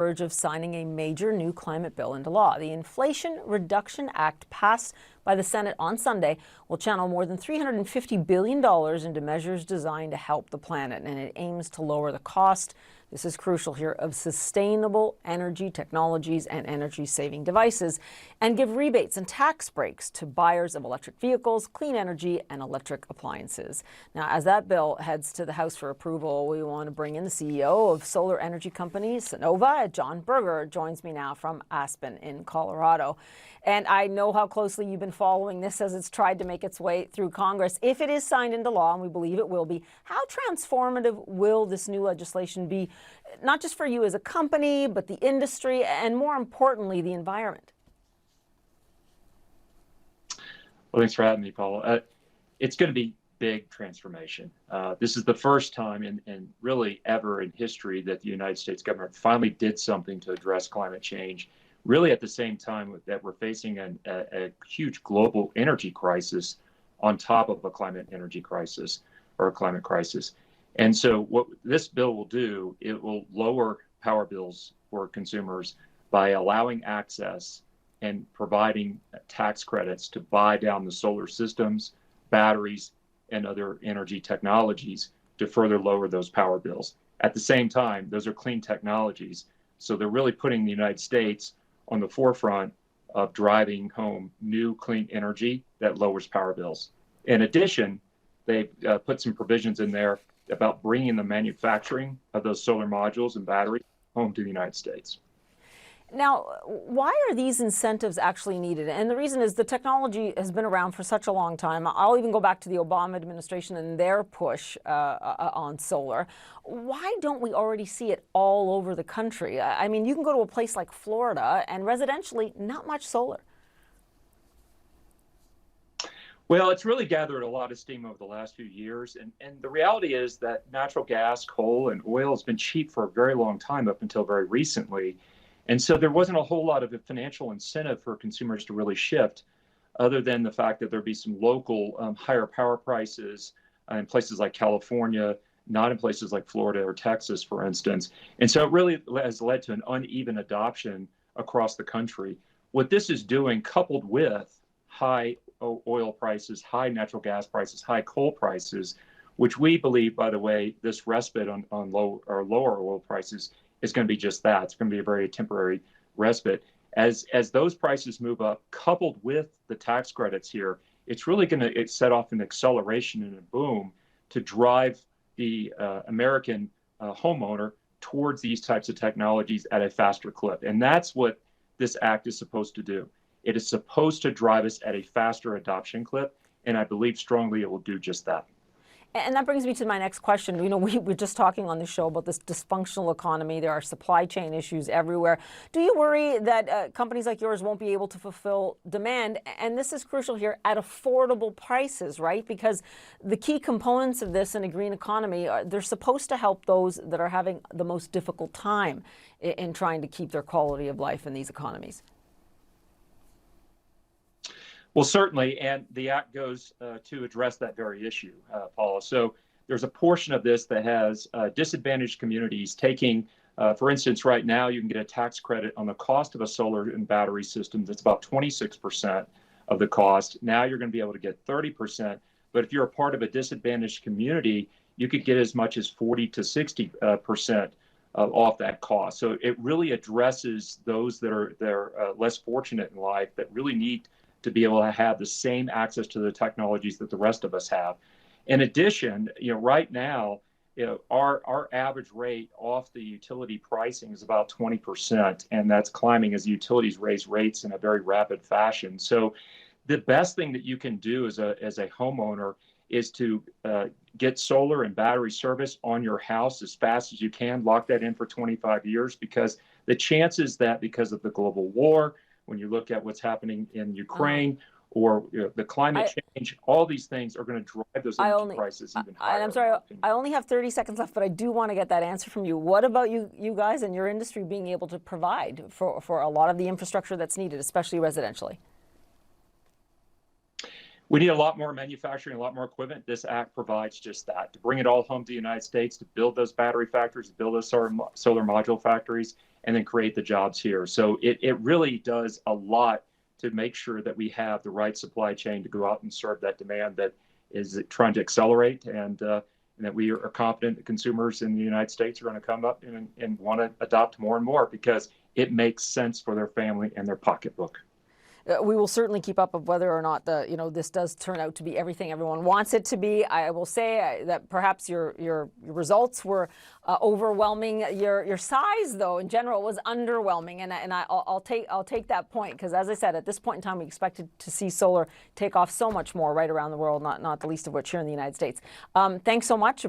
verge of signing a major new climate bill into law. The Inflation Reduction Act, passed by the Senate on Sunday, will channel more than $350 billion into measures designed to help the planet, and it aims to lower the cost, this is crucial here, of sustainable energy technologies and energy-saving devices, and give rebates and tax breaks to buyers of electric vehicles, clean energy, and electric appliances. Now, as that bill heads to the House for approval, we want to bring in the CEO of solar energy company Sunnova. John Berger joins me now from Aspen in Colorado. And I know how closely you've been following this as it's tried to make its way through Congress. If it is signed into law, and we believe it will be, how transformative will this new legislation be, not just for you as a company, but the industry, and more importantly, the environment? Well, thanks for having me, Paula. It's going to be big transformation. This is the first time in really ever in history that the United States government finally did something to address climate change, really at the same time that we're facing a huge global energy crisis on top of a climate energy crisis or a climate crisis. And so what this bill will do, it will lower power bills for consumers by allowing access and providing tax credits to buy down the solar systems, batteries, and other energy technologies to further lower those power bills. At the same time, those are clean technologies. So they're really putting the United States on the forefront of driving home new clean energy that lowers power bills. In addition, they've put some provisions in there about bringing the manufacturing of those solar modules and batteries home to the United States. Now, why are these incentives actually needed? And the reason is the technology has been around for such a long time. I'll even go back to the Obama administration and their push on solar. Why don't we already see it all over the country? I mean, you can go to a place like Florida and residentially, not much solar. Well, it's really gathered a lot of steam over the last few years. And the reality is that natural gas, coal, and oil has been cheap for a very long time up until very recently. And so there wasn't a whole lot of a financial incentive for consumers to really shift, other than the fact that there'd be some local higher power prices in places like California, not in places like Florida or Texas, for instance. And so it really has led to an uneven adoption across the country. What this is doing, coupled with high oil prices, high natural gas prices, high coal prices, which we believe, by the way, this respite on low or lower oil prices is going to be just that. It's going to be a very temporary respite. As those prices move up, coupled with the tax credits here, it's really going to set off an acceleration and a boom to drive the American homeowner towards these types of technologies at a faster clip. And that's what this act is supposed to do. It is supposed to drive us at a faster adoption clip, and I believe strongly it will do just that. And that brings me to my next question. You know, we're just talking on the show about this dysfunctional economy. There are supply chain issues everywhere. Do you worry that companies like yours won't be able to fulfill demand? And this is crucial here, at affordable prices, right? Because the key components of this in a green economy, they're supposed to help those that are having the most difficult time in trying to keep their quality of life in these economies. Well, certainly, and the act goes to address that very issue, Paula. So there's a portion of this that has disadvantaged communities taking, for instance, right now you can get a tax credit on the cost of a solar and battery system that's about 26% of the cost. Now you're going to be able to get 30%. But if you're a part of a disadvantaged community, you could get as much as 40 to 60% off that cost. So it really addresses those that are less fortunate in life, that really need to be able to have the same access to the technologies that the rest of us have. In addition, right now, our average rate off the utility pricing is about 20%, and that's climbing as the utilities raise rates in a very rapid fashion. So the best thing that you can do as a homeowner is to get solar and battery service on your house as fast as you can, lock that in for 25 years, because the chances that because of the global war, when you look at what's happening in Ukraine or the climate change, all these things are going to drive those energy prices even higher. I'm sorry, I only have 30 seconds left, but I do want to get that answer from you. What about you guys and your industry being able to provide for a lot of the infrastructure that's needed, especially residentially? We need a lot more manufacturing, a lot more equipment. This act provides just that, to bring it all home to the United States, to build those battery factories, to build those solar module factories, and then create the jobs here. So it really does a lot to make sure that we have the right supply chain to go out and serve that demand that is trying to accelerate, and that we are confident that consumers in the United States are going to come up and want to adopt more and more because it makes sense for their family and their pocketbook. We will certainly keep up of whether or not this does turn out to be everything everyone wants it to be. I will say that perhaps your results were overwhelming. Your size, though, in general, was underwhelming, and I'll take that point, because, as I said, at this point in time, we expected to see solar take off so much more right around the world, not the least of which here in the United States. Thanks so much.